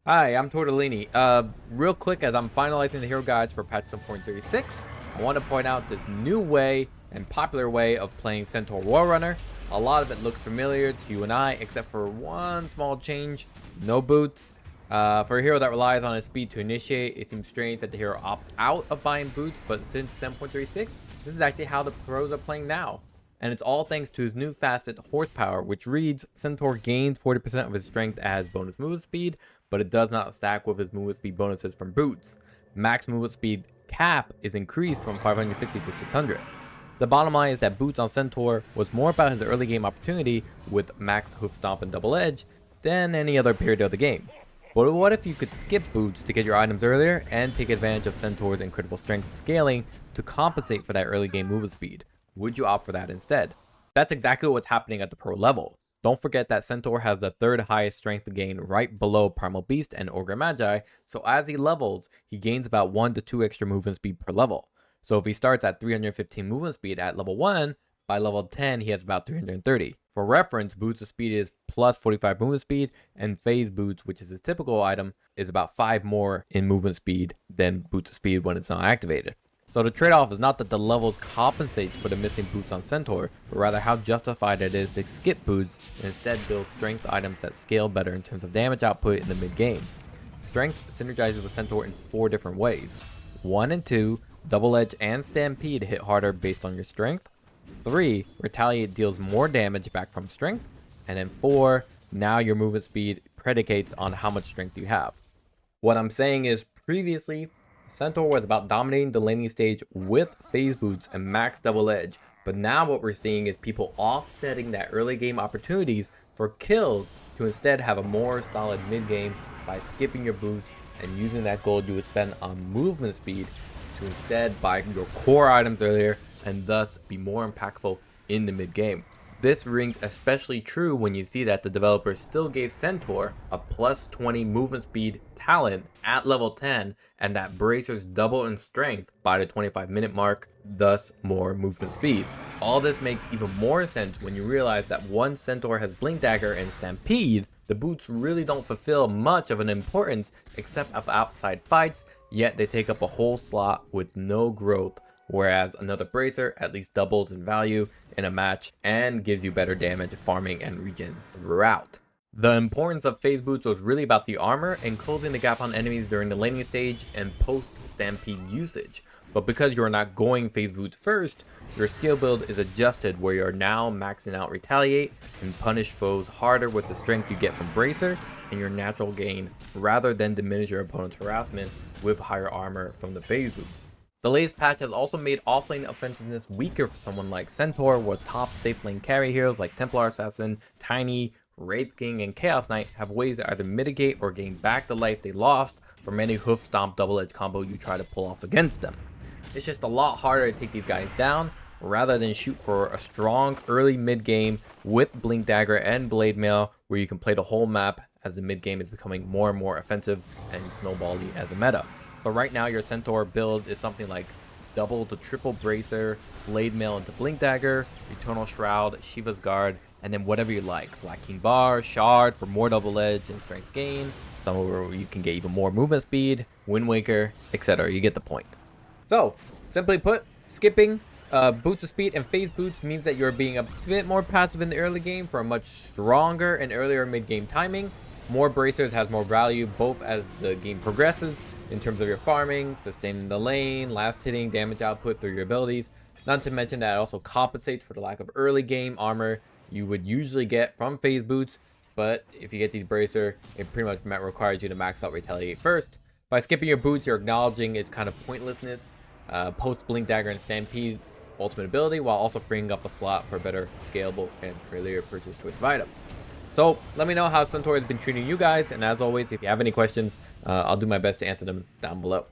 Hi, I'm Torte de Lini. Real quick, as I'm finalizing the hero guides for patch 7.36, I want to point out this new way and popular way of playing Centaur Warrunner. A lot of it looks familiar to you and I, except for one small change: no boots. For a hero that relies on his speed to initiate, it seems strange that the hero opts out of buying boots, but since 7.36, this is actually how the pros are playing now. And it's all thanks to his new Facet horsepower, which reads Centaur gains 40% of his strength as bonus movement speed, but it does not stack with his movement speed bonuses from boots. Max movement speed cap is increased from 550 to 600. The bottom line is that boots on Centaur was more about his early game opportunity with max hoof stomp and double edge than any other period of the game. But what if you could skip boots to get your items earlier and take advantage of Centaur's incredible strength scaling to compensate for that early game movement speed? Would you opt for that instead? That's exactly what's happening at the pro level. Don't forget that Centaur has the third highest strength gain right below Primal Beast and Ogre Magi, so as he levels, he gains about 1 to 2 extra movement speed per level. So if he starts at 315 movement speed at level 1, by level 10 he has about 330. For reference, Boots of Speed is plus 45 movement speed, and Phase Boots, which is his typical item, is about 5 more in movement speed than Boots of Speed when it's not activated. So the trade-off is not that the levels compensates for the missing boots on Centaur, but rather how justified it is to skip boots and instead build strength items that scale better in terms of damage output in the mid-game. Strength synergizes with Centaur in 4 different ways. 1 and 2, Double Edge and Stampede hit harder based on your strength. 3, Retaliate deals more damage back from strength. And then 4, now your movement speed predicates on how much strength you have. What I'm saying is previously, Centaur was about dominating the laning stage with phase boots and max double edge, but now what we're seeing is people offsetting that early game opportunities for kills to instead have a more solid mid game by skipping your boots and using that gold you would spend on movement speed to instead buy your core items earlier and thus be more impactful in the mid game. This rings especially true when you see that the developers still gave Centaur a plus 20 movement speed talent at level 10 and that bracers double in strength by the 25-minute mark, thus more movement speed. All this makes even more sense when you realize that once Centaur has Blink Dagger and Stampede, the boots really don't fulfill much of an importance except of outside fights, yet they take up a whole slot with no growth, whereas another bracer at least doubles in value in a match and gives you better damage, farming, and regen throughout. The importance of phase boots was really about the armor and closing the gap on enemies during the laning stage and post stampede usage, but because you're not going phase boots first, your skill build is adjusted where you're now maxing out retaliate and punish foes harder with the strength you get from bracer and your natural gain rather than diminish your opponent's harassment with higher armor from the phase boots. The latest patch has also made offlane offensiveness weaker for someone like Centaur, where top safe lane carry heroes like Templar Assassin, Tiny, Wraith King, and Chaos Knight have ways to either mitigate or gain back the life they lost from any hoof stomp double edge combo you try to pull off against them. It's just a lot harder to take these guys down rather than shoot for a strong early mid game with Blink Dagger and Blade Mail, where you can play the whole map as the mid game is becoming more and more offensive and snowbally as a meta. But right now your Centaur build is something like double to triple bracer, Blade Mail into Blink Dagger, Eternal Shroud, Shiva's Guard, and then whatever you like. Black King Bar, Shard for more double edge and strength gain, some where you can get even more movement speed, Wind Waker, etc. You get the point. So, simply put, skipping boots of speed and phase boots means that you're being a bit more passive in the early game for a much stronger and earlier mid game timing. More bracers has more value both as the game progresses in terms of your farming, sustaining the lane, last hitting, damage output through your abilities. Not to mention that it also compensates for the lack of early game armor you would usually get from phase boots, but if you get these bracer, it pretty much requires you to max out retaliate first. By skipping your boots, you're acknowledging its kind of pointlessness, post Blink Dagger and Stampede ultimate ability, while also freeing up a slot for better scalable and earlier purchase choice of items. So let me know how Centaur has been treating you guys, and as always, if you have any questions, I'll do my best to answer them down below.